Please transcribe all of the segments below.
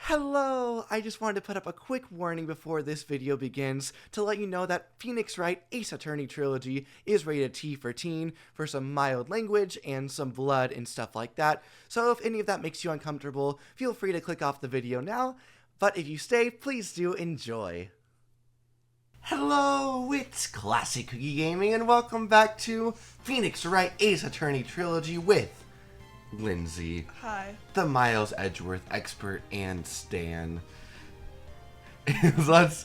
Hello! I just wanted to put up a quick warning before this video begins to let you know that Phoenix Wright Ace Attorney Trilogy is rated T for teen for some mild language and some blood and stuff like that. So if any of that makes you uncomfortable, feel free to click off the video now. But if you stay, please do enjoy. Hello, it's Classic Cookie Gaming and welcome back to Phoenix Wright Ace Attorney Trilogy with Lindsay. Hi. The Miles Edgeworth expert and Stan. Let's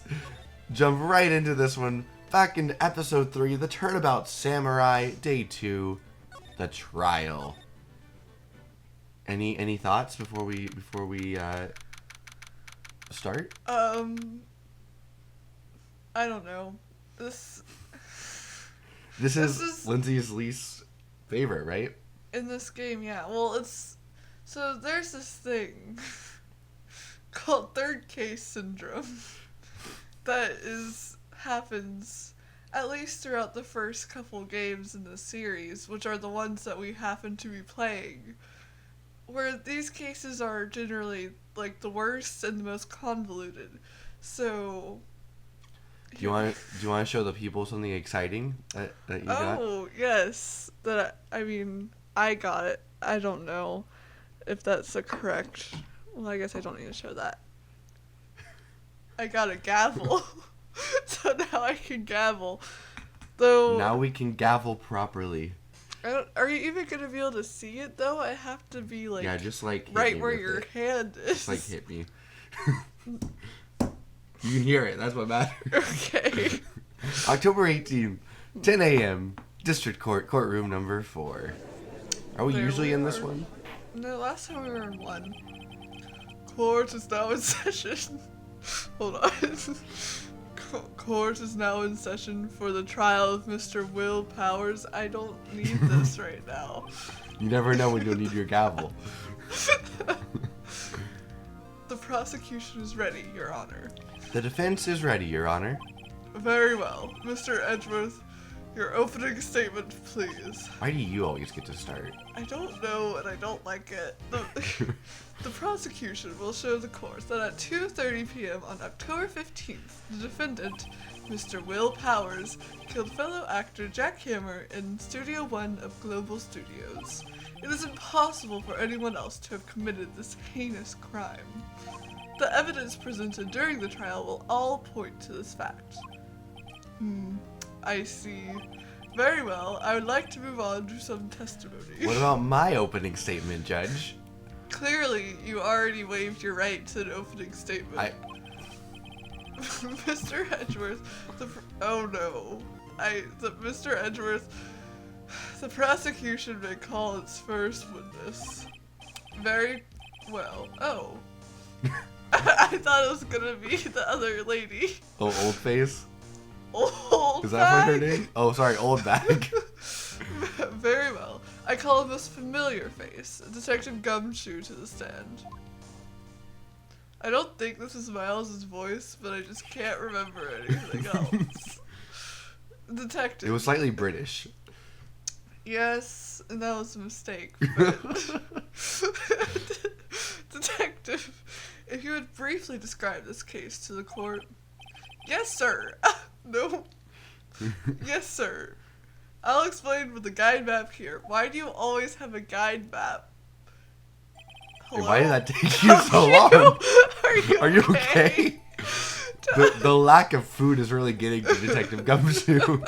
jump right into this one. Back into episode 3, the Turnabout Samurai, day 2, the trial. Any thoughts before we start? I don't know. This is Lindsay's least favorite, right? in this game, yeah. Well, so there's this thing called third case syndrome that happens at least throughout the first couple games in the series, which are the ones that we happen to be playing, where these cases are generally like the worst and the most convoluted. So Do you want to show the people something exciting that you got? Oh, yes. I got it. I don't know if that's the correct. Well, I guess I don't need to show that. I got a gavel. So now I can gavel. Though Now we can gavel properly. Are you even going to be able to see it, though? I have to be, like... Yeah, just, like, hit right me where with your it. hand is. Just, like, hit me. You can hear it. That's what matters. Okay. October 18th, 10 a.m., District Court, courtroom number 4. Are we There usually we in this are. one? No, last time we were in 1. Court is now in session. Hold on. Court is now in session for the trial of Mr. Will Powers. I don't need this right now. You never know when you'll need your gavel. The prosecution is ready, Your Honor. The defense is ready, Your Honor. Very well. Mr. Edgeworth, your opening statement, please. Why do you always get to start? I don't know, and I don't like it. The prosecution will show the court that at 2:30 p.m. on October 15th, the defendant, Mr. Will Powers, killed fellow actor Jack Hammer in Studio 1 of Global Studios. It is impossible for anyone else to have committed this heinous crime. The evidence presented during the trial will all point to this fact. I see. Very well. I would like to move on to some testimony. What about my opening statement, Judge? Clearly, you already waived your right to an opening statement. Mr. Edgeworth, Mr. Edgeworth, the prosecution may call its first witness. Very well. Oh. I thought it was gonna be the other lady. Oh, Old Face? Oldbag? Is that her name? Oh, sorry, Oldbag. Very well. I call a most familiar face, Detective Gumshoe, to the stand. I don't think this is Miles's voice, but I just can't remember anything else. Detective. It was slightly British. Yes, and that was a mistake. But Detective, if you would briefly describe this case to the court. Yes, sir. No. Yes, sir. I'll explain with the guide map here. Why do you always have a guide map? Hello? Why did that take you so long? Are you okay? The lack of food is really getting to Detective Gumshoe.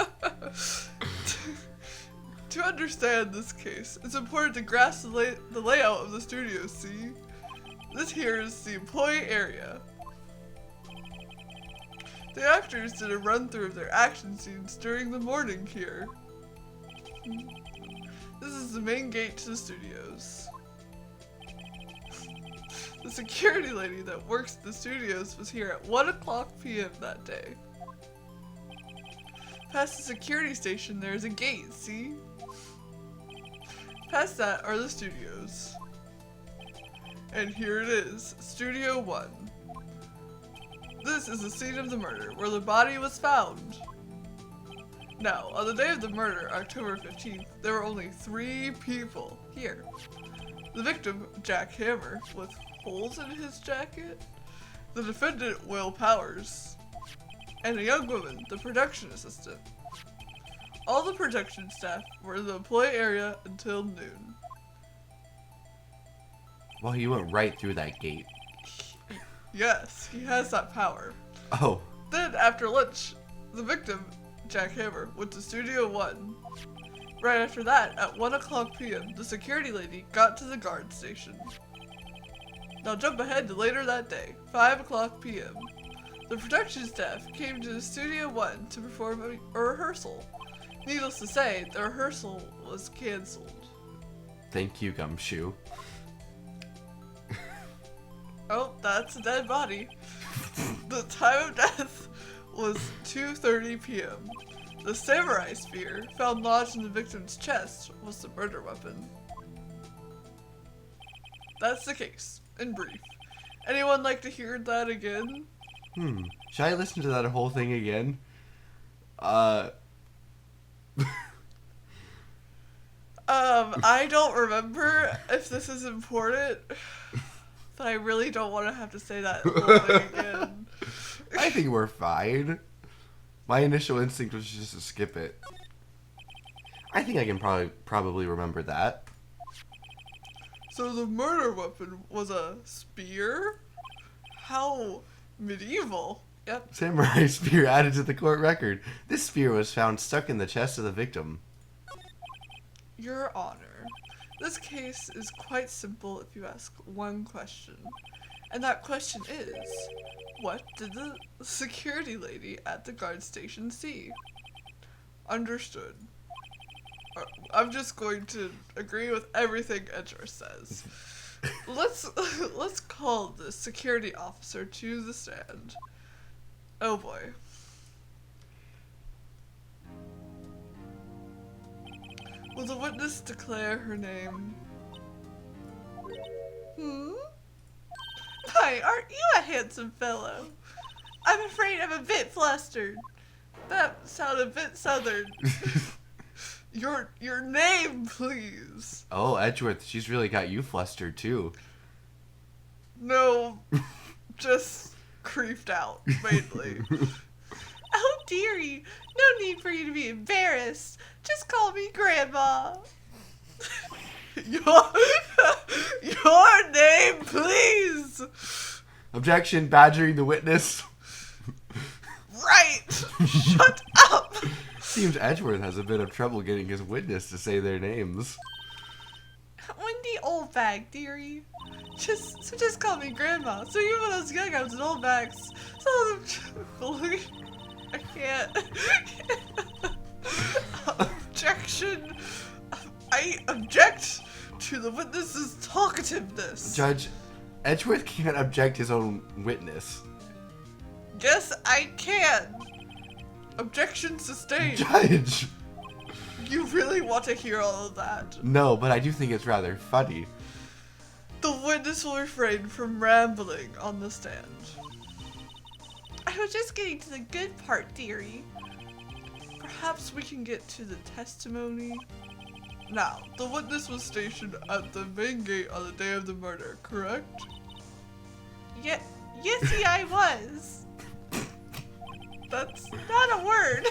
To understand this case, it's important to grasp the layout of the studio, see? This here is the employee area. The actors did a run-through of their action scenes during the morning here. This is the main gate to the studios. The security lady that works at the studios was here at 1:00 p.m. that day. Past the security station, there is a gate, see? Past that are the studios. And here it is, Studio 1. This is the scene of the murder, where the body was found. Now, on the day of the murder, October 15th, there were only 3 people here. The victim, Jack Hammer, with holes in his jacket, the defendant, Will Powers, and a young woman, the production assistant. All the production staff were in the employee area until noon. Well, he went right through that gate. Yes, he has that power. Oh. Then, after lunch, the victim, Jack Hammer, went to Studio 1. Right after that, at 1 o'clock p.m., the security lady got to the guard station. Now jump ahead to later that day, 5 o'clock p.m. The production staff came to Studio 1 to perform a rehearsal. Needless to say, the rehearsal was cancelled. Thank you, Gumshoe. Oh, that's a dead body. The time of death was 2:30 p.m. The samurai spear found lodged in the victim's chest was the murder weapon. That's the case, in brief. Anyone like to hear that again? Should I listen to that whole thing again? I don't remember if this is important, but I really don't want to have to say that whole thing again. I think we're fine. My initial instinct was just to skip it. I think I can probably remember that. So the murder weapon was a spear? How medieval. Yep. Samurai spear added to the court record. This spear was found stuck in the chest of the victim. Your Honor, this case is quite simple if you ask one question. And that question is, what did the security lady at the guard station see? Understood. I'm just going to agree with everything Edgeworth says. Let's call the security officer to the stand. Oh boy. Will the witness declare her name? Hi, aren't you a handsome fellow? I'm afraid I'm a bit flustered. That sounded a bit southern. Your name, please. Oh, Edgeworth, she's really got you flustered too. No, just creeped out, mainly. Oh, dearie, no need for you to be embarrassed. Just call me Grandma. Your name, please. Objection, badgering the witness. Right. Shut up. Seems Edgeworth has a bit of trouble getting his witness to say their names. Wendy Oldbag, dearie. Just call me Grandma. So even when I was young, I was an Oldbag. Some of them I can't. Objection. I object to the witness's talkativeness. Judge, Edgeworth can't object his own witness. Yes, I can. Objection sustained. Judge! You really want to hear all of that? No, but I do think it's rather funny. The witness will refrain from rambling on the stand. I was just getting to the good part, dearie. Perhaps we can get to the testimony. Now, the witness was stationed at the main gate on the day of the murder, correct? Yes, I was. That's not a word.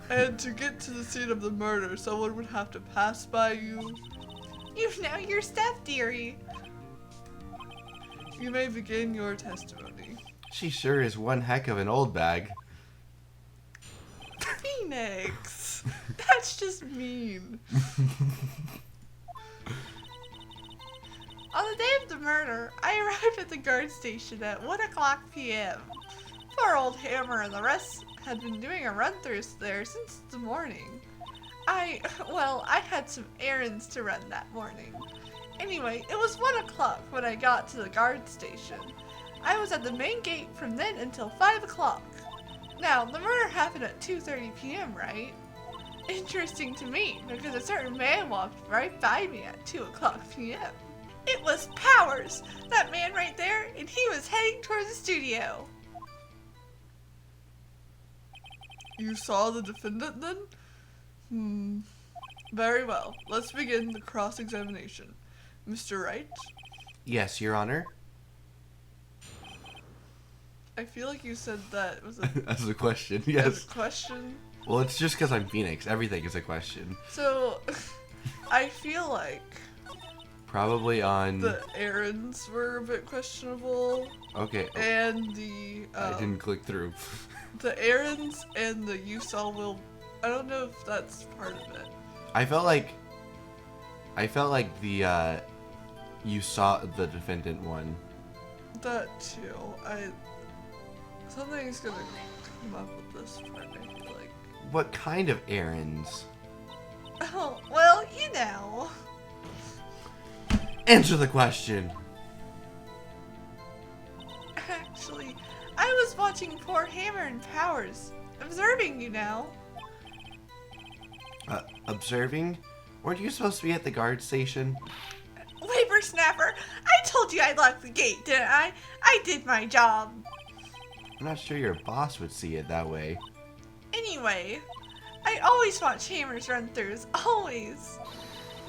And to get to the scene of the murder, someone would have to pass by you. You know your stuff, dearie. You may begin your testimony. She sure is one heck of an old bag. Phoenix, that's just mean. On the day of the murder, I arrived at the guard station at 1 o'clock p.m. Poor old Hammer and the rest had been doing a run-through there since the morning. I had some errands to run that morning. Anyway, it was 1 o'clock when I got to the guard station. I was at the main gate from then until 5 o'clock. Now, the murder happened at 2:30 p.m., right? Interesting to me, because a certain man walked right by me at 2 o'clock p.m. It was Powers, that man right there, and he was heading towards the studio. You saw the defendant then? Very well. Let's begin the cross-examination. Mr. Wright, Yes, Your Honor. I feel like you said that was a, As a question, as yes. a question. Well, it's just because I'm Phoenix. Everything is a question. So, I feel like Probably on... the errands were a bit questionable, Okay. and the I didn't click through. the errands and the you saw Will. I don't know if that's part of it. I felt like the you saw the defendant one. That too. Something's gonna come up with this part. I feel like. What kind of errands? Oh well, you know. Answer the question. Actually, I was watching poor Hammer and Powers, observing you now. Observing? Weren't you supposed to be at the guard station? Whippersnapper, I told you I locked the gate, didn't I? I did my job. I'm not sure your boss would see it that way. Anyway, I always watch Hammer's run-throughs, always.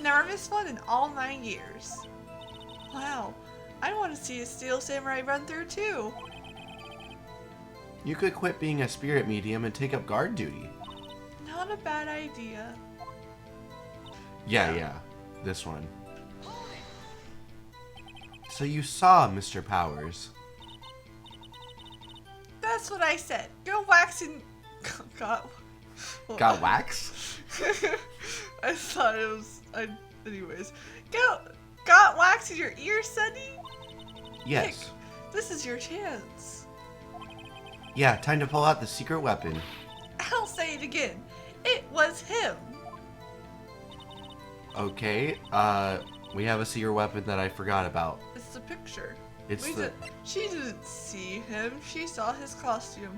Never missed one in all my years. Wow, I want to see a Steel Samurai run-through too. You could quit being a spirit medium and take up guard duty. Not a bad idea. Yeah. This one. So you saw Mr. Powers. That's what I said. Go wax and... Got Wax? I thought it was... Anyways. Got wax in your ear, Sonny? Yes. Heck, this is your chance. Yeah, time to pull out the secret weapon. I'll say it again. It was him. Okay, we have a secret weapon that I forgot about. It's the picture. She didn't see him. She saw his costume,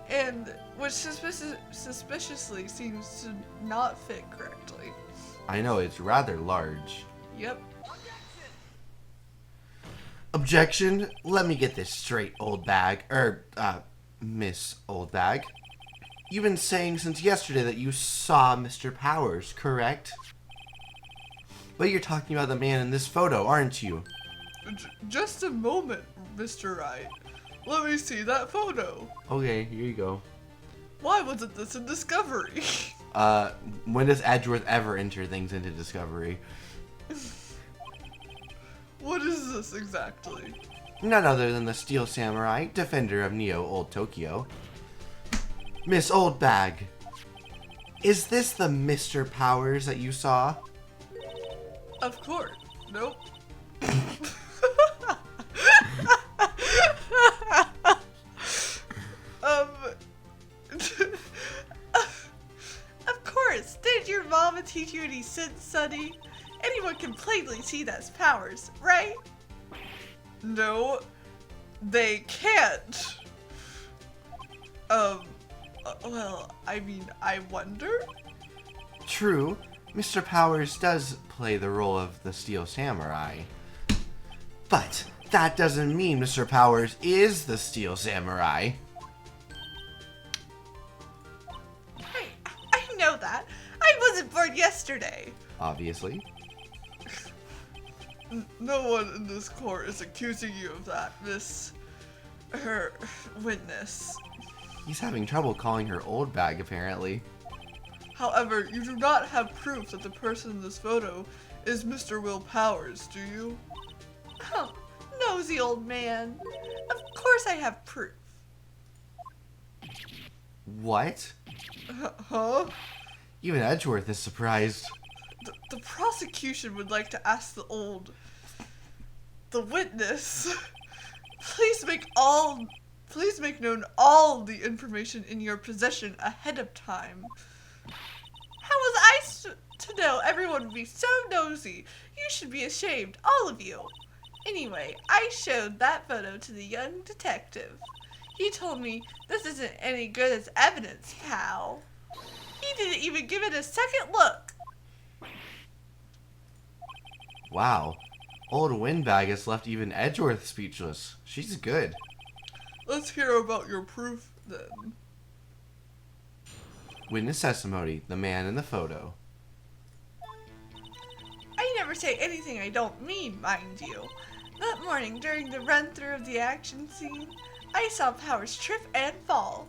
and which suspiciously seems to not fit correctly. I know, it's rather large. Yep. Objection! Let me get this straight, Oldbag. Miss Oldbag. You've been saying since yesterday that you saw Mr. Powers, correct? But you're talking about the man in this photo, aren't you? Just a moment, Mr. Wright. Let me see that photo. Okay, here you go. Why wasn't this a discovery? When does Edgeworth ever enter things into Discovery? What is this exactly? None other than the Steel Samurai, defender of Neo Old Tokyo. Miss Oldbag, is this the Mr. Powers that you saw? Of course. Nope. Of course. Did your mama teach you any sense, Sonny? Anyone can plainly see that's Powers, right? No, they can't. Well, I mean, I wonder? True, Mr. Powers does play the role of the Steel Samurai. But that doesn't mean Mr. Powers is the Steel Samurai. I know that. I wasn't born yesterday. Obviously. No one in this court is accusing you of that, her witness. He's having trouble calling her Oldbag, apparently. However, you do not have proof that the person in this photo is Mr. Will Powers, do you? Oh, nosy old man. Of course I have proof. What? Huh? Even Edgeworth is surprised. The prosecution would like to ask the witness, please make known all the information in your possession ahead of time. How was I to know everyone would be so nosy? You should be ashamed, all of you. Anyway, I showed that photo to the young detective. He told me this isn't any good as evidence, pal. He didn't even give it a second look. Wow. Old Windbag has left even Edgeworth speechless. She's good. Let's hear about your proof, then. Witness testimony, the man in the photo. I never say anything I don't mean, mind you. That morning, during the run-through of the action scene, I saw Powers trip and fall.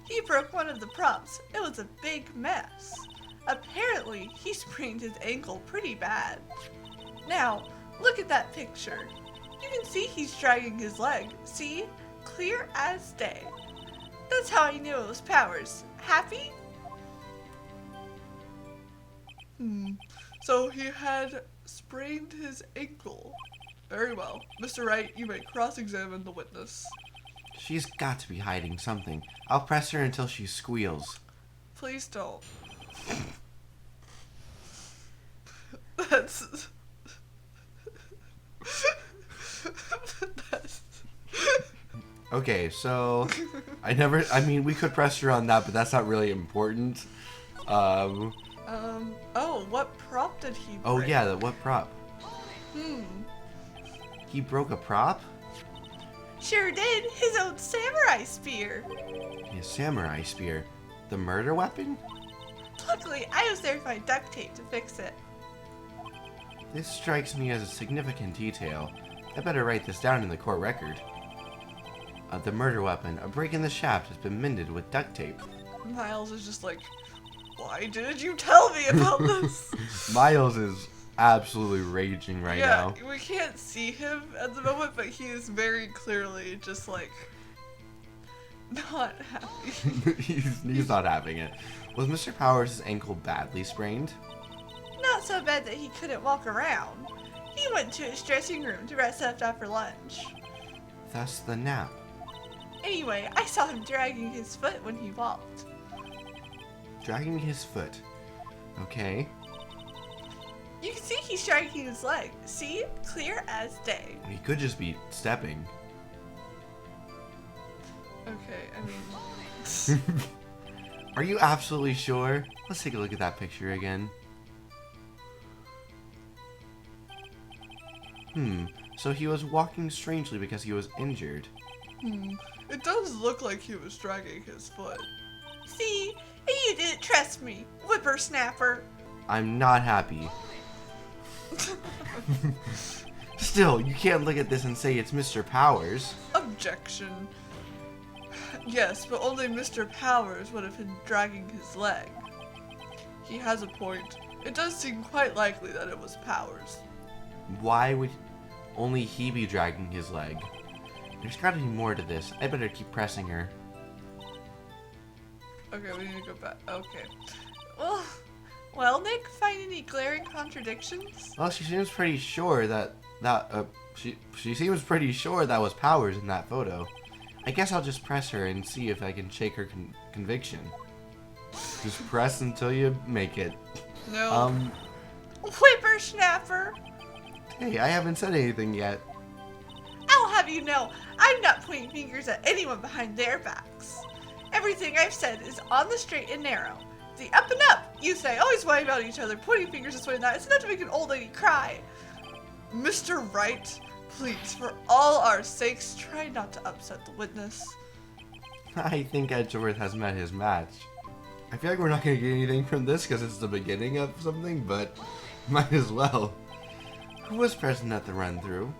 He broke one of the props. It was a big mess. Apparently, he sprained his ankle pretty bad. Now, look at that picture. You can see he's dragging his leg. See? Clear as day. That's how I knew it was Powers. Happy? So he had sprained his ankle. Very well. Mr. Wright, you may cross-examine the witness. She's got to be hiding something. I'll press her until she squeals. Please don't. That's... Okay, so I mean, we could press her on that, but that's not really important. Oh, what prop did he break? Oh yeah, what prop? He broke a prop? Sure did. His own samurai spear. His samurai spear? The murder weapon? Luckily, I was there to find duct tape to fix it. This strikes me as a significant detail. I better write this down in the court record. The murder weapon, a break in the shaft, has been mended with duct tape. Miles is just like, why didn't you tell me about this? Miles is absolutely raging right now. Yeah, we can't see him at the moment, but he is very clearly just like, not happy. he's not having it. Was Mr. Powers' ankle badly sprained? Not so bad that he couldn't walk around. He went to his dressing room to rest up after lunch. Thus the nap. Anyway, I saw him dragging his foot when he walked. Dragging his foot. Okay. You can see he's dragging his leg. See? Clear as day. He could just be stepping. Okay, I mean... Are you absolutely sure? Let's take a look at that picture again. So he was walking strangely because he was injured. It does look like he was dragging his foot. See? And you didn't trust me, whippersnapper. I'm not happy. Still, you can't look at this and say it's Mr. Powers. Objection. Yes, but only Mr. Powers would have been dragging his leg. He has a point. It does seem quite likely that it was Powers. Why would only he be dragging his leg? There's gotta be more to this. I better keep pressing her. Okay, we need to go back. Okay. Well, Nick, find any glaring contradictions? Well, she seems pretty sure she seems pretty sure that was Powers in that photo. I guess I'll just press her and see if I can shake her conviction. Just press until you make it. No. Whippersnapper! Hey, I haven't said anything yet. I'll have you know, I'm not pointing fingers at anyone behind their backs. Everything I've said is on the straight and narrow. The up and up, you say, always whine about each other, pointing fingers this way and that. It's enough to make an old lady cry. Mr. Wright, please, for all our sakes, try not to upset the witness. I think Edgeworth has met his match. I feel like we're not going to get anything from this because it's the beginning of something, but might as well. Who was present at the run-through?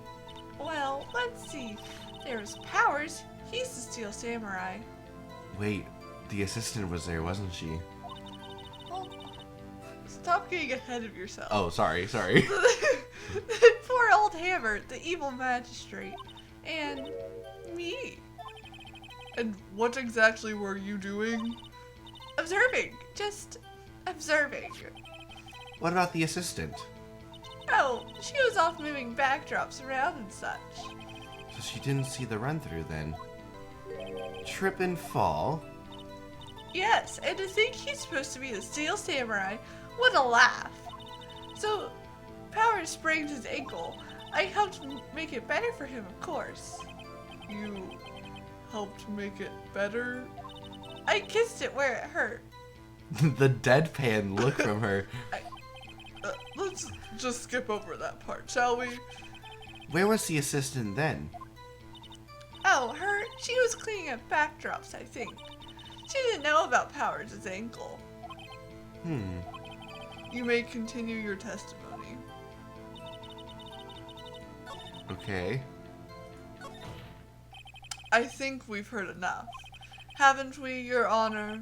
Well, let's see. There was Powers. He's the Steel Samurai. Wait, the assistant was there, wasn't she? Well, stop getting ahead of yourself. Oh, sorry. Poor old Hammer, the evil magistrate. And me. And what exactly were you doing? Observing. Just observing. What about the assistant? Oh, she was off moving backdrops around and such. So she didn't see the run-through then. Trip and fall? Yes, and to think he's supposed to be the Steel Samurai, what a laugh. So, Powers sprained his ankle. I helped make it better for him, of course. You helped make it better? I kissed it where it hurt. The deadpan look from her. Let's just skip over that part, shall we? Where was the assistant then? Oh, her? She was cleaning up backdrops, I think. She didn't know about Powers' ankle. You may continue your testimony. Okay. I think we've heard enough. Haven't we, Your Honor?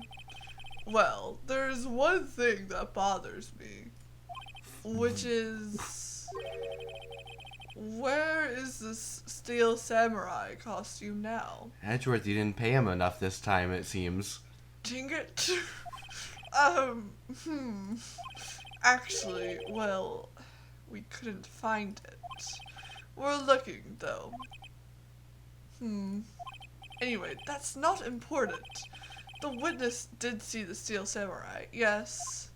Well, there's one thing that bothers me, which is... where is this steel samurai costume now? Edgeworth, you didn't pay him enough this time, it seems. Dang it. Actually, well, we couldn't find it. We're looking, though. Anyway, that's not important. The witness did see the steel samurai, yes.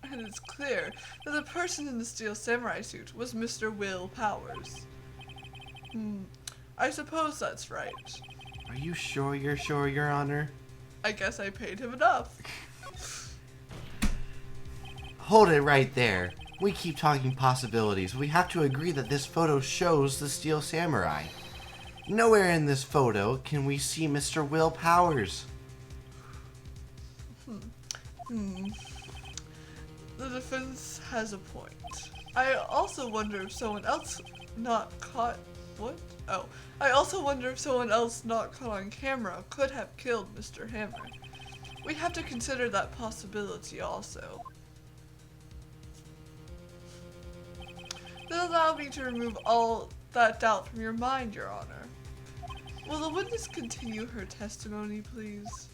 And it's clear that the person in the steel samurai suit was Mr. Will Powers. I suppose that's right. Are you sure you're sure, Your Honor? I guess I paid him enough. Hold it right there. We keep talking possibilities. We have to agree that this photo shows the steel samurai. Nowhere in this photo can we see Mr. Will Powers. The defense has a point. I also wonder if someone else not caught... What? Oh. I also wonder if someone else not caught on camera could have killed Mr. Hammer. We have to consider that possibility also. Then allow me to remove all that doubt from your mind, Your Honor. Will the witness continue her testimony, please?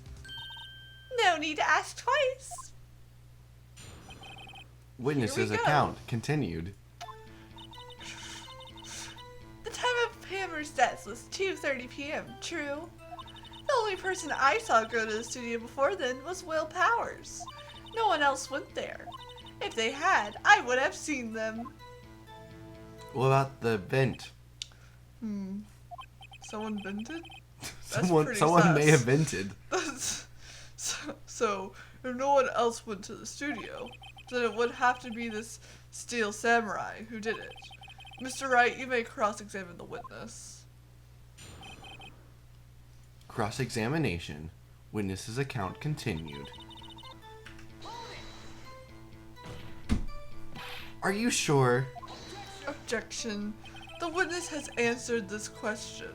No need to ask twice. Witness's Here we go. account continued. The time of Hammer's death was 2:30 p.m., true? The only person I saw go to the studio before then was Will Powers. No one else went there. If they had, I would have seen them. What about the vent? Someone vented? Someone may have vented. So, if no one else went to the studio, then it would have to be this steel samurai who did it. Mr. Wright, you may cross-examine the witness. Cross-examination. Witness's account continued. Are you sure? Objection. The witness has answered this question.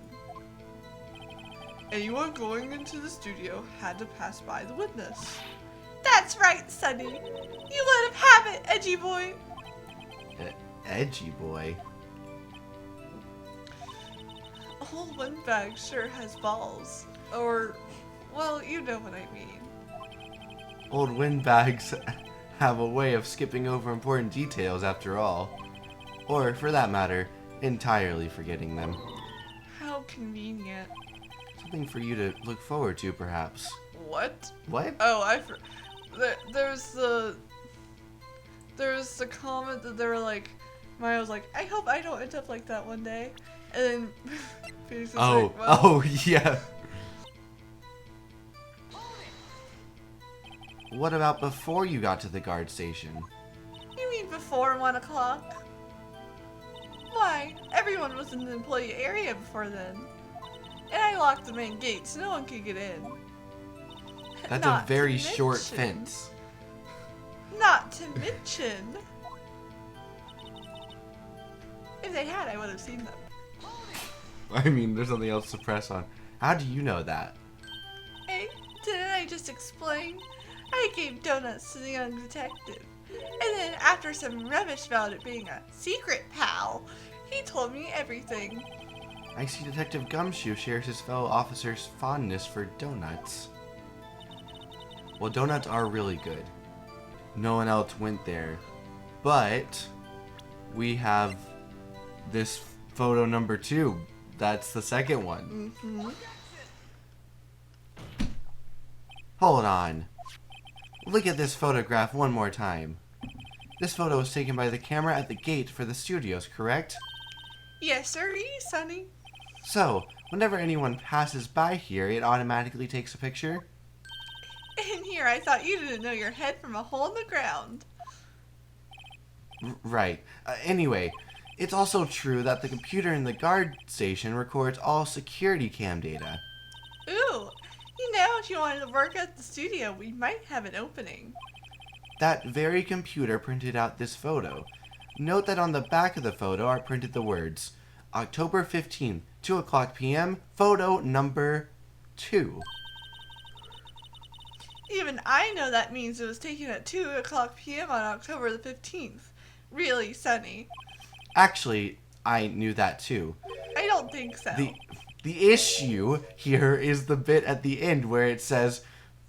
Anyone going into the studio had to pass by the witness. That's right, Sonny. You let him have it, edgy boy. Edgy boy? Oldbag sure has balls. Or, well, you know what I mean. Old windbags have a way of skipping over important details after all. Or, for that matter, entirely forgetting them. How convenient. Something for you to look forward to, perhaps. What? What? Oh, there's the comment that they were like, Maya was like, I hope I don't end up like that one day. And then Phoenix was like, well, oh, yeah. What about before you got to the guard station? You mean before 1 o'clock? Why, everyone was in the employee area before then. And I locked the main gate so no one could get in. That's Not a very to short mention- fence. Not to mention, if they had, I would have seen them. I mean, there's nothing else to press on. How do you know that? Hey, didn't I just explain? I gave donuts to the young detective. And then after some rubbish about it being a secret, pal, he told me everything. I see Detective Gumshoe shares his fellow officer's fondness for donuts. Well, donuts are really good. No one else went there. But we have this photo number 2. That's the second one. Hold on. Look at this photograph one more time. This photo was taken by the camera at the gate for the studios, correct? Yes, sir, Sonny. So, whenever anyone passes by here, it automatically takes a picture? In here, I thought you didn't know your head from a hole in the ground. Right. Anyway, it's also true that the computer in the guard station records all security cam data. Ooh, you know, if you wanted to work at the studio, we might have an opening. That very computer printed out this photo. Note that on the back of the photo are printed the words, October 15th, 2 o'clock p.m., photo number 2. Even I know that means it was taken at 2 o'clock p.m. on October the 15th. Really, Sonny? Actually, I knew that too. I don't think so. The issue here is the bit at the end where it says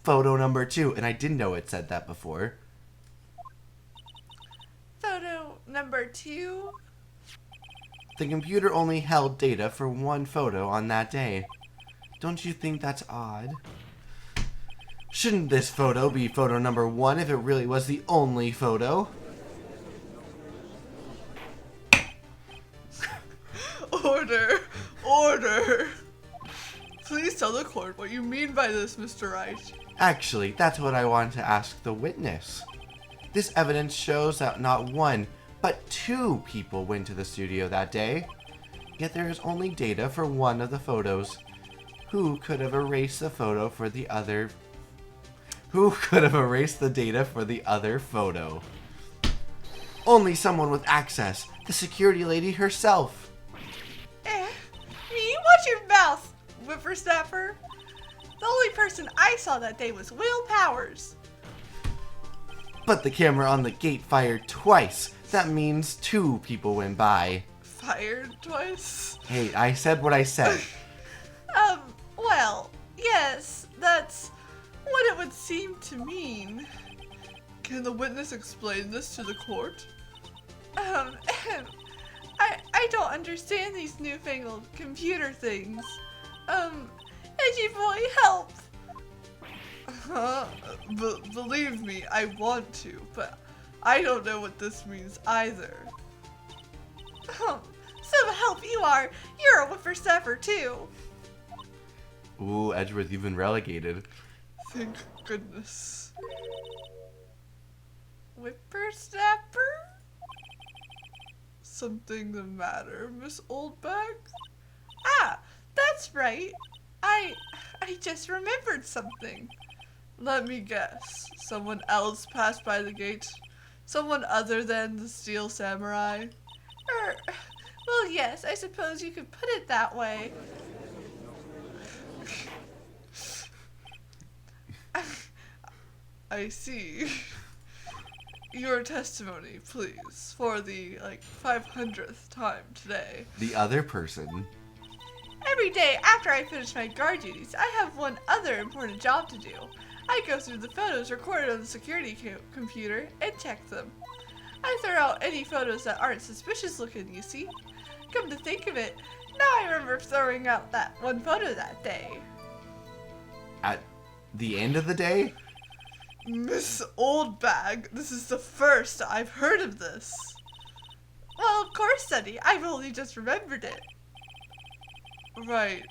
photo number 2, and I didn't know it said that before. Photo number 2? The computer only held data for one photo on that day. Don't you think that's odd? Shouldn't this photo be photo number 1 if it really was the only photo? Order! Order! Please tell the court what you mean by this, Mr. Wright. Actually, that's what I want to ask the witness. This evidence shows that not 1, but 2 people went to the studio that day. Yet there is only data for one of the photos. Who could have erased the photo for the other? Who could have erased the data for the other photo? Only someone with access, the security lady herself. Me? Watch your mouth, whippersnapper. The only person I saw that day was Will Powers. But the camera on the gate fired twice. That means 2 people went by. Fired twice? Hey, I said what I said. Well, yes, that's what it would seem to mean. Can the witness explain this to the court? I don't understand these newfangled computer things. Edgy boy, help! Believe me, I want to, but I don't know what this means either. Some help you are! You're a whippersnapper too! Ooh, Edgeworth, you've been relegated. Thank goodness. Whippersnapper? Something the matter, Miss Oldbag? Ah, that's right. I just remembered something. Let me guess. Someone else passed by the gate? Someone other than the Steel Samurai? Well, yes, I suppose you could put it that way. I see. Your testimony, please, for the, 500th time today. The other person. Every day after I finish my guard duties, I have one other important job to do. I go through the photos recorded on the security computer and check them. I throw out any photos that aren't suspicious looking, you see. Come to think of it, now I remember throwing out that one photo that day. At the end of the day? Miss Oldbag, this is the first I've heard of this. Well, of course, Sonny. I've only just remembered it. Right.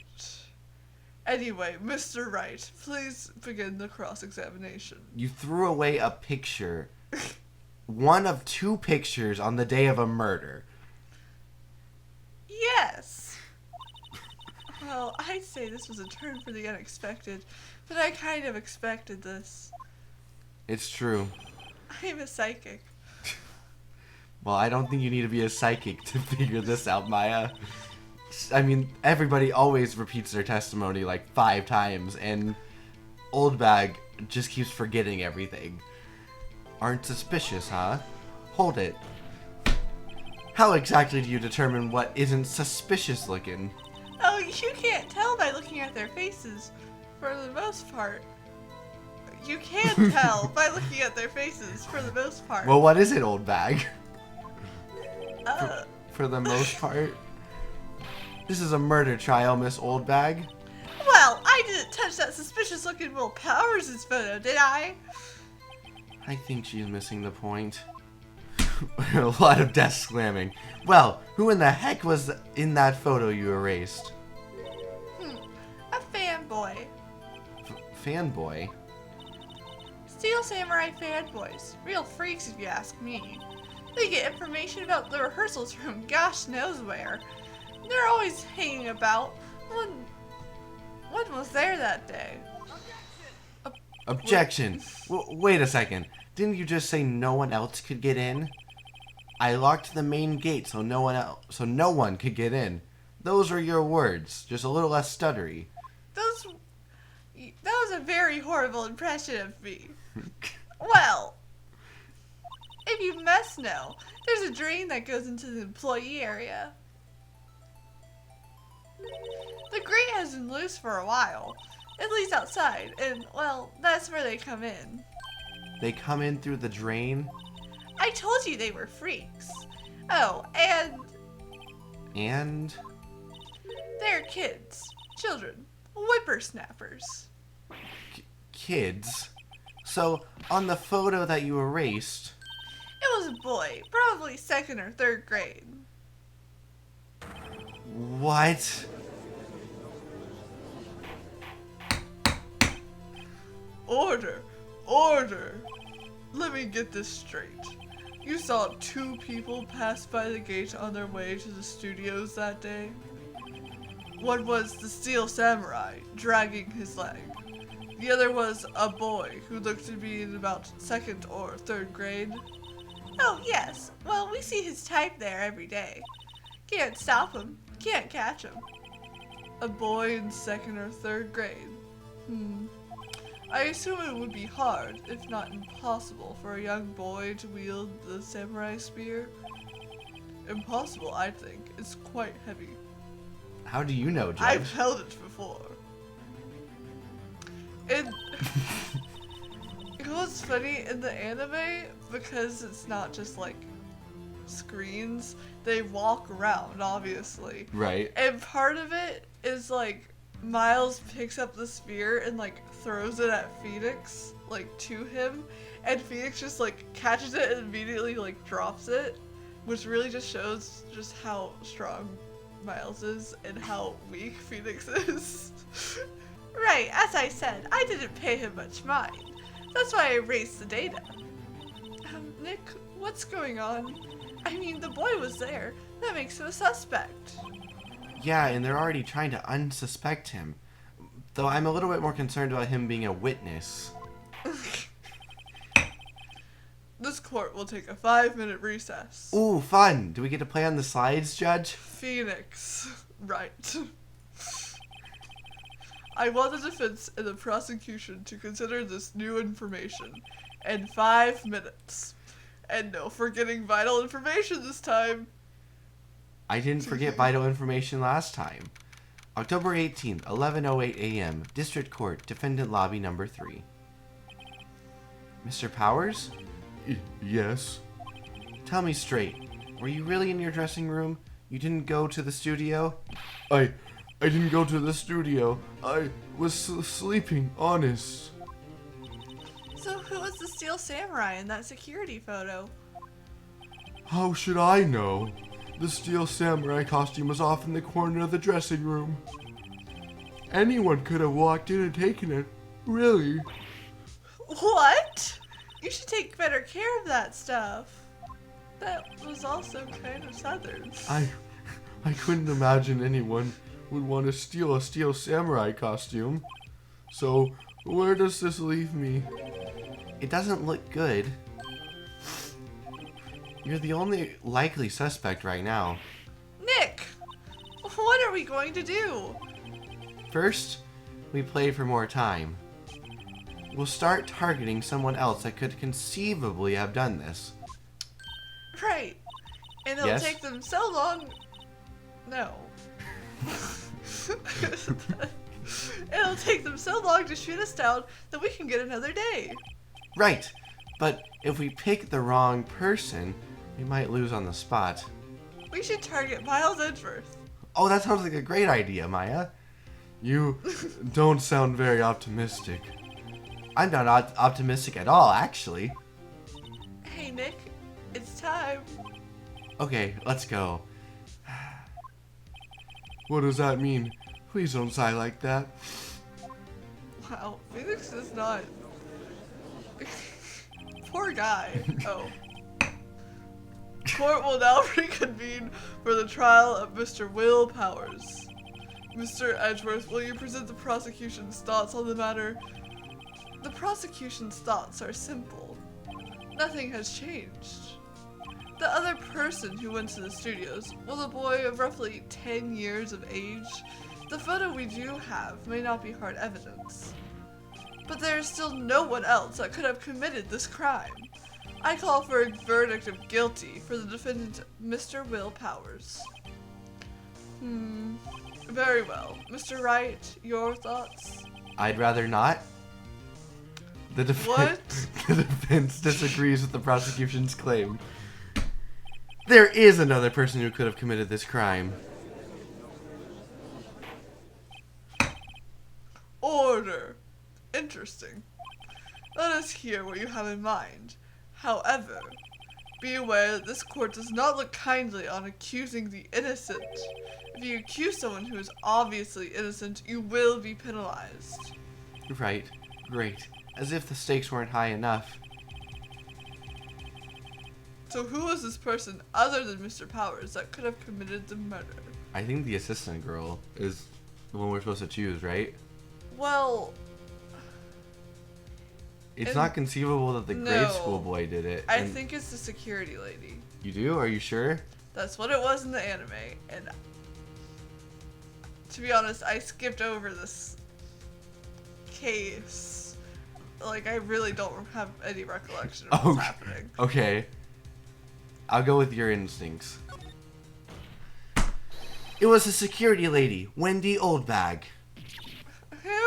Anyway, Mr. Wright, please begin the cross-examination. You threw away a picture. One of 2 pictures on the day of a murder. Yes. Well, I'd say this was a turn for the unexpected, but I kind of expected this. It's true. I'm a psychic. Well, I don't think you need to be a psychic to figure this out, Maya. I mean, everybody always repeats their testimony 5 times, and Oldbag just keeps forgetting everything. Aren't suspicious, huh? Hold it. How exactly do you determine what isn't suspicious looking? Oh, you can't tell by looking at their faces, for the most part. You can tell by looking at their faces, for the most part. Well, what is it, Oldbag? For the most part? This is a murder trial, Miss Oldbag. Well, I didn't touch that suspicious-looking Will Powers' photo, did I? I think she's missing the point. A lot of desk slamming. Well, who in the heck was in that photo you erased? A fanboy. Fanboy? Steel Samurai fanboys. Real freaks, if you ask me. They get information about the rehearsals from gosh knows where. They're always hanging about. One was there that day. Objection! 'Objection! Wait a second. Didn't you just say no one else could get in? What? Objection! Wait a second. Didn't you just say no one else could get in? Objection! Wait a second. Didn't you just say no one else could get in? Objection! Wait a second. Wait a second. I locked the main gate so no one could get in. Those are your words, just a little less stuttery. That was a very horrible impression of me. Well, if you must know, there's a drain that goes into the employee area. The grate has been loose for a while. It leads outside, and, well, that's where they come in. They come in through the drain? I told you they were freaks. Oh, and And? they're kids, children, whippersnappers. Kids? So, on the photo that you erased... It was a boy, probably 2nd or 3rd grade. What? Order! Order! Let me get this straight. You saw 2 people pass by the gate on their way to the studios that day? One was the Steel Samurai, dragging his leg. The other was a boy who looked to be in about 2nd or 3rd grade. Oh, yes. Well, we see his type there every day. Can't stop him. Can't catch him. A boy in 2nd or 3rd grade. I assume it would be hard, if not impossible, for a young boy to wield the samurai spear. Impossible, I think. It's quite heavy. How do you know, Judge? I've held it before. And you know what's funny in the anime, because it's not just like screens, they walk around, obviously. Right. And part of it is like Miles picks up the spear and like throws it at Phoenix, like to him, and Phoenix just like catches it and immediately like drops it, which really just shows just how strong Miles is and how weak Phoenix is. Right, as I said, I didn't pay him much mind. That's why I erased the data. Nick, what's going on? I mean, the boy was there. That makes him a suspect. Yeah, and they're already trying to unsuspect him. Though I'm a little bit more concerned about him being a witness. This court will take a 5-minute recess. Ooh, fun! Do we get to play on the slides, Judge? Phoenix. Right. I want the defense and the prosecution to consider this new information in 5 minutes. And no forgetting vital information this time. I didn't forget vital information last time. October 18th, 11:08 a.m., District Court, Defendant Lobby Number 3. Mr. Powers? Yes. Tell me straight, were you really in your dressing room? You didn't go to the studio? I didn't go to the studio. I was sleeping, honest. So who was the Steel Samurai in that security photo? How should I know? The Steel Samurai costume was off in the corner of the dressing room. Anyone could have walked in and taken it. Really? What? You should take better care of that stuff. That was also kind of southern. I couldn't imagine anyone would want to steal a Steel Samurai costume. So, where does this leave me? It doesn't look good. You're the only likely suspect right now. Nick! What are we going to do? First, we play for more time. We'll start targeting someone else that could conceivably have done this. Right. And it'll Yes? take them so long... No. It'll take them so long to shoot us down that we can get another day. Right, but if we pick the wrong person, we might lose on the spot. We should target Miles Edgeworth. Oh, that sounds like a great idea, Maya. You don't sound very optimistic. I'm not optimistic at all, actually. Hey, Nick. It's time. Okay, let's go. What does that mean? Please don't sigh like that. Wow, Phoenix is not... Poor guy. Oh. Court will now reconvene for the trial of Mr. Will Powers. Mr. Edgeworth, will you present the prosecution's thoughts on the matter? The prosecution's thoughts are simple. Nothing has changed. The other person who went to the studios was a boy of roughly 10 years of age. The photo we do have may not be hard evidence, but there is still no one else that could have committed this crime. I call for a verdict of guilty for the defendant, Mr. Will Powers. Very well. Mr. Wright, your thoughts? I'd rather not. The defense disagrees with the prosecution's claim. There is another person who could have committed this crime. Order. Interesting. Let us hear what you have in mind. However, be aware that this court does not look kindly on accusing the innocent. If you accuse someone who is obviously innocent, you will be penalized. Right. Great. As if the stakes weren't high enough. So who was this person other than Mr. Powers that could have committed the murder? I think the assistant girl is the one we're supposed to choose, right? Well, It's not conceivable that the grade school boy did it. I think it's the security lady. You do? Are you sure? That's what it was in the anime, and to be honest, I skipped over this case. Like, I really don't have any recollection of what's happening. Okay. I'll go with your instincts. It was the security lady, Wendy Oldbag. Who?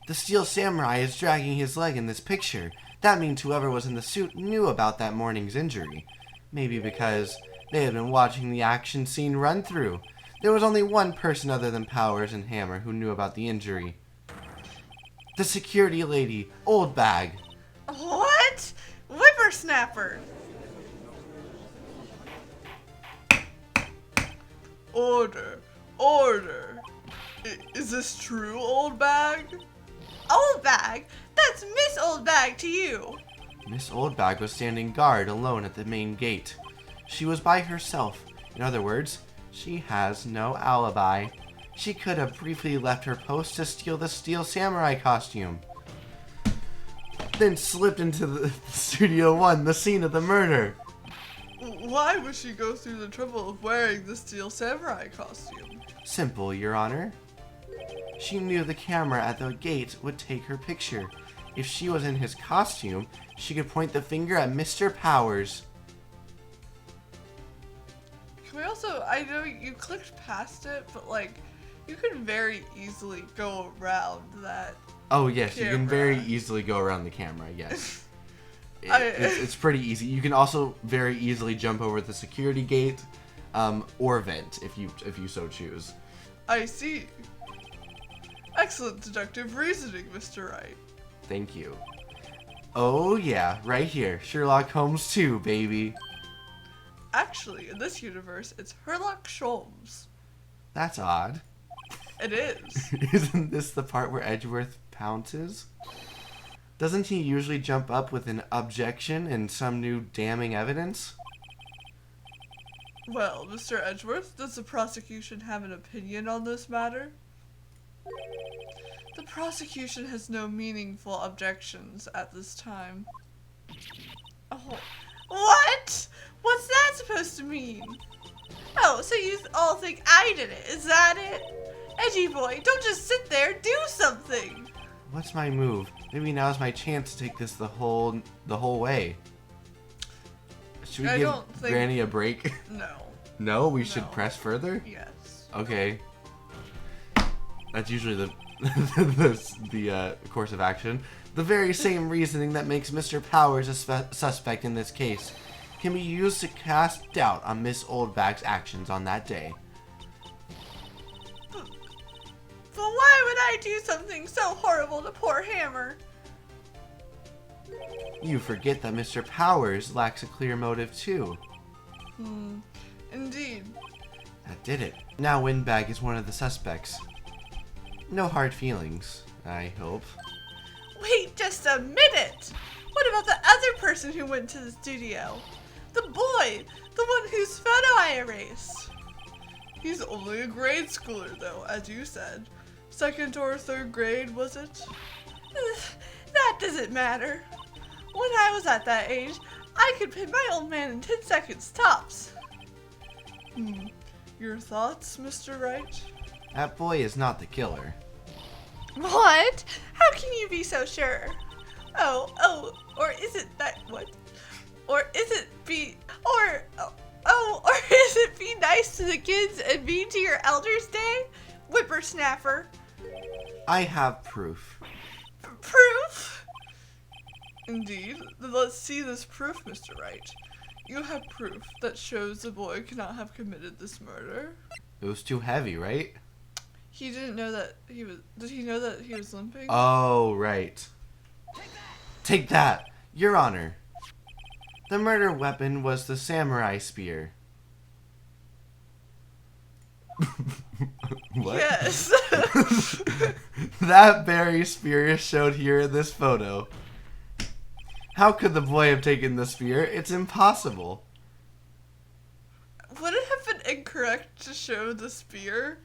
The steel samurai is dragging his leg in this picture. That means whoever was in the suit knew about that morning's injury. Maybe because they had been watching the action scene run through. There was only one person other than Powers and Hammer who knew about the injury. The security lady, Oldbag. What? Whippersnapper. Order. Order. Is this true, Oldbag? Oldbag? That's Miss Oldbag to you. Miss Oldbag was standing guard alone at the main gate. She was by herself. In other words, she has no alibi. She could have briefly left her post to steal the steel samurai costume. Then slipped into the Studio 1, the scene of the murder. Why would she go through the trouble of wearing the steel samurai costume? Simple, Your Honor. She knew the camera at the gate would take her picture. If she was in his costume, she could point the finger at Mr. Powers. Can we also, I know you clicked past it, but like, you can very easily go around that. Oh yes, camera. you can very easily go around the camera, yes. It's pretty easy. You can also very easily jump over the security gate, or vent if you so choose. I see. Excellent deductive reasoning, Mr. Wright. Thank you. Oh yeah, right here. Sherlock Holmes 2, baby. Actually, in this universe, it's Sherlock Holmes. That's odd. It is. Isn't this the part where Edgeworth pounces? Doesn't he usually jump up with an objection and some new damning evidence? Well, Mr. Edgeworth, does the prosecution have an opinion on this matter? The prosecution has no meaningful objections at this time. Oh, what? What's that supposed to mean? Oh, so you all think I did it, is that it? Edgy boy, don't just sit there, do something! What's my move? Maybe now's my chance to take this the whole way. Should we give Granny a break? No. No? We should press further? Yes. Okay. That's usually the course of action. The very same reasoning that makes Mr. Powers a suspect in this case can be used to cast doubt on Miss Oldbag's actions on that day. But why would I do something so horrible to poor Hammer? You forget that Mr. Powers lacks a clear motive too. Indeed. That did it. Now Windbag is one of the suspects. No hard feelings, I hope. Wait just a minute! What about the other person who went to the studio? The boy! The one whose photo I erased! He's only a grade schooler though, as you said. 2nd or 3rd grade, was it? That doesn't matter. When I was at that age, I could pin my old man in 10 seconds tops. Your thoughts, Mr. Wright? That boy is not the killer. What? How can you be so sure? Or is it that what? Or is it be nice to the kids and mean to your elders day? Whippersnapper. I have proof. Proof? Indeed. Then let's see this proof, Mr. Wright. You have proof that shows the boy cannot have committed this murder. It was too heavy, right? He didn't know that he was. Did he know that he was limping? Oh, right. Take that, Your Honor. The murder weapon was the samurai spear. What? Yes. That very spear is showed here in this photo. How could the boy have taken the spear? It's impossible. Would it have been incorrect to show the spear?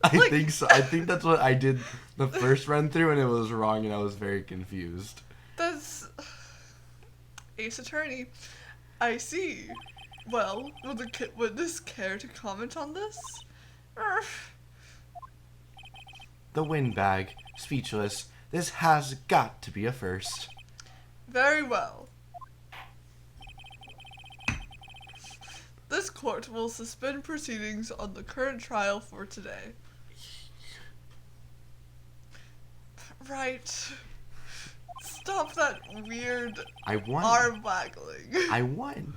I think so. I think that's what I did the first run through, and it was wrong, and I was very confused. That's Ace Attorney. I see. Well, would the witness care to comment on this? The windbag, speechless. This has got to be a first. Very well. This court will suspend proceedings on the current trial for today. Right. Stop that weird I won. arm waggling. I won.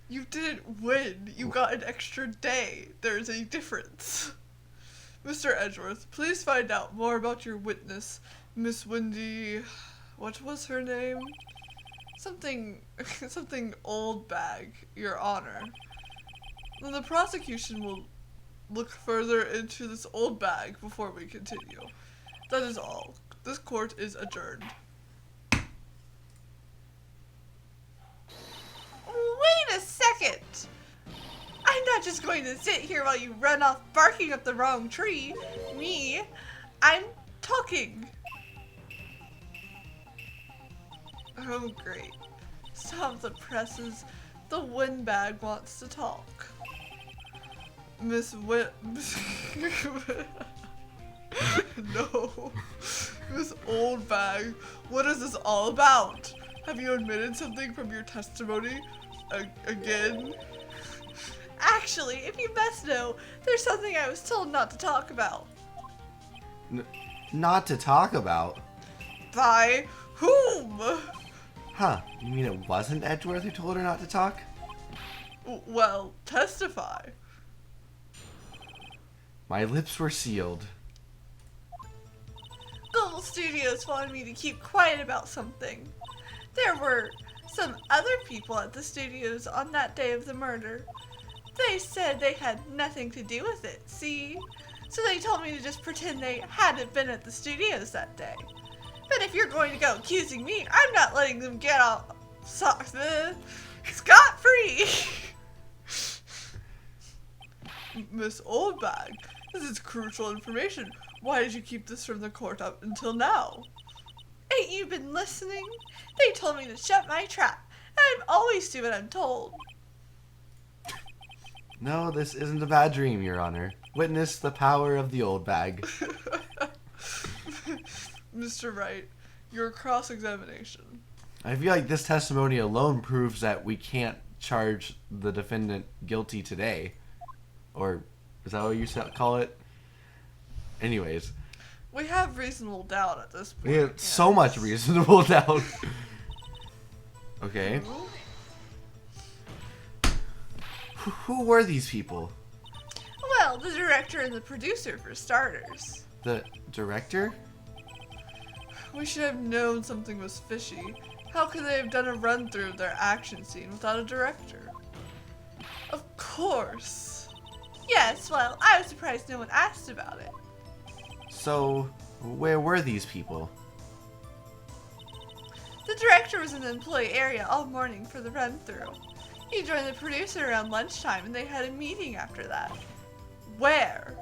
You didn't win. You got an extra day. There's a difference. Mr. Edgeworth, please find out more about your witness, Miss Wendy. What was her name? Something Oldbag, Your Honor. Then the prosecution will look further into this Oldbag before we continue. That is all. This court is adjourned. Wait a second! I'm not just going to sit here while you run off barking up the wrong tree. I'm talking. Oh, great. Stop the presses. The windbag wants to talk. No. Miss Oldbag, what is this all about? Have you admitted something from your testimony? Again? Actually, if you must know, there's something I was told not to talk about. Not to talk about? By whom? Huh, you mean it wasn't Edgeworth who told her not to talk? Well, testify. My lips were sealed. Global Studios wanted me to keep quiet about something. There were some other people at the studios on that day of the murder. They said they had nothing to do with it, see? So they told me to just pretend they hadn't been at the studios that day. But if you're going to go accusing me, I'm not letting them get off scot-free. Miss Oldbag, this is crucial information. Why did you keep this from the court up until now? Ain't you been listening? They told me to shut my trap, and I'm always do what I'm told. No, this isn't a bad dream, Your Honor. Witness the power of the Oldbag. Mr. Wright, your cross-examination. I feel like this testimony alone proves that we can't charge the defendant guilty today. Or, is that what you call it? Anyways. We have reasonable doubt at this point. We have so much reasonable doubt. Okay. Who were these people? Well, the director and the producer, for starters. The director? We should have known something was fishy. How could they have done a run-through of their action scene without a director? Of course. Yes, well, I was surprised no one asked about it. So, where were these people? The director was in the employee area all morning for the run-through. He joined the producer around lunchtime and they had a meeting after that. Where?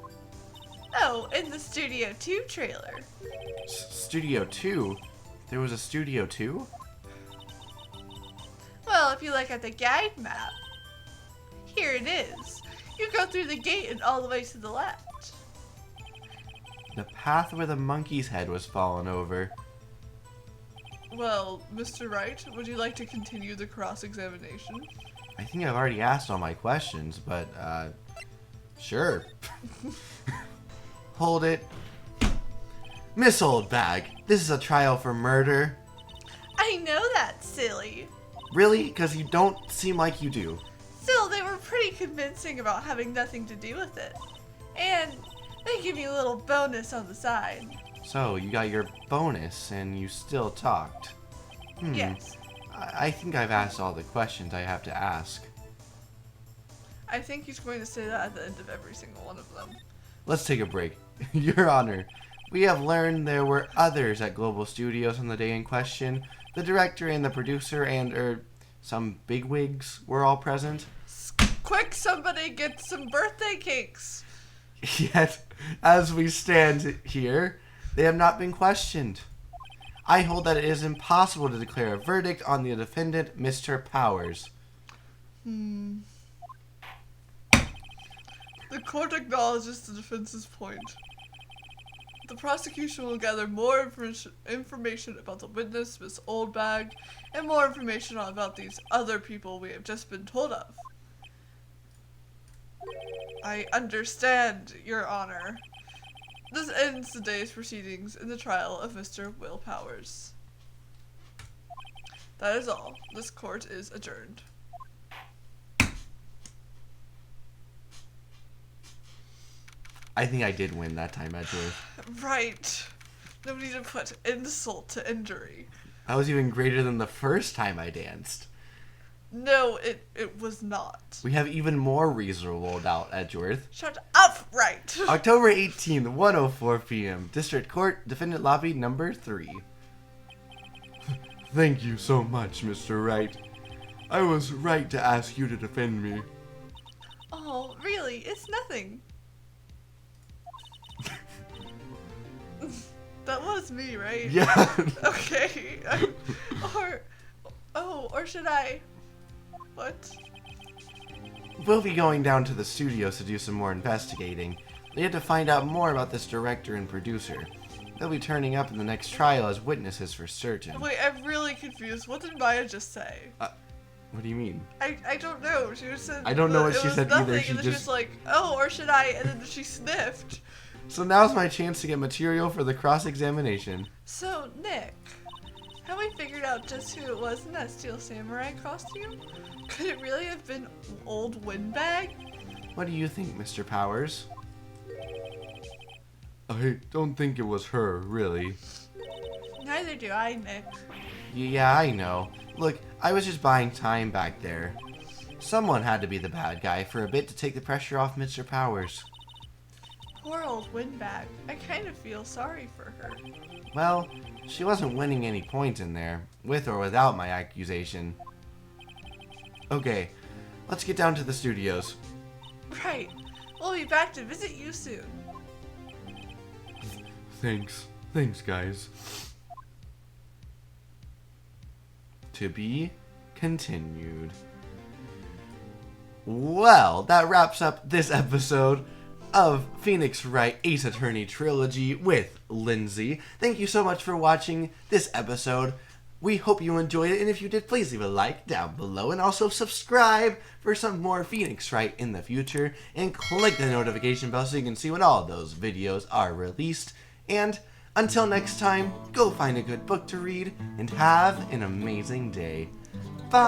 Oh, in the Studio 2 trailer. Studio 2? There was a Studio 2? Well, if you look at the guide map, here it is. You go through the gate and all the way to the left. The path where the monkey's head was fallen over. Well, Mr. Wright, would you like to continue the cross-examination? I think I've already asked all my questions, but, sure. Hold it. Miss Oldbag, this is a trial for murder. I know that, silly. Really? Because you don't seem like you do. Still, they were pretty convincing about having nothing to do with it. And they give you a little bonus on the side. So, you got your bonus, and you still talked. Yes. I think I've asked all the questions I have to ask. I think he's going to say that at the end of every single one of them. Let's take a break. Your Honor, we have learned there were others at Global Studios on the day in question. The director and the producer and, some bigwigs were all present. Quick, somebody get some birthday cakes. Yet, as we stand here, they have not been questioned. I hold that it is impossible to declare a verdict on the defendant, Mr. Powers. The court acknowledges the defense's point. The prosecution will gather more information about the witness, Miss Oldbag, and more information about these other people we have just been told of. I understand, Your Honor. This ends the day's proceedings in the trial of Mr. Will Powers. That is all. This court is adjourned. I think I did win that time, Edgeworth. Right. No need to put insult to injury. I was even greater than the first time I danced. No, it was not. We have even more reason rolled out, Edgeworth. Shut up, Wright. October 18th, 1:04 p.m. District Court, Defendant Lobby number 3. Thank you so much, Mr. Wright. I was right to ask you to defend me. Oh, really? It's nothing. That was me, right? Yeah. Okay. Or should I? What? We'll be going down to the studios to do some more investigating. They had to find out more about this director and producer. They'll be turning up in the next trial as witnesses for certain. Wait, I'm really confused. What did Maya just say? What do you mean? I don't know. She just said. I don't know what it she was said nothing, either. She and then she just was like, "Oh, or should I?" And then she sniffed. So now's my chance to get material for the cross-examination. So, Nick, have we figured out just who it was in that steel samurai costume? Could it really have been old Windbag? What do you think, Mr. Powers? I don't think it was her, really. Neither do I, Nick. Yeah, I know. Look, I was just buying time back there. Someone had to be the bad guy for a bit to take the pressure off Mr. Powers. Poor old Windbag. I kind of feel sorry for her. Well, she wasn't winning any points in there, with or without my accusation. Okay, let's get down to the studios. Right. We'll be back to visit you soon. Thanks, guys. To be continued. Well, that wraps up this episode of Phoenix Wright Ace Attorney Trilogy with Lindsay. Thank you so much for watching this episode. We hope you enjoyed it, and if you did, please leave a like down below, and also subscribe for some more Phoenix Wright in the future, and click the notification bell so you can see when all those videos are released. And until next time, go find a good book to read, and have an amazing day. Bye!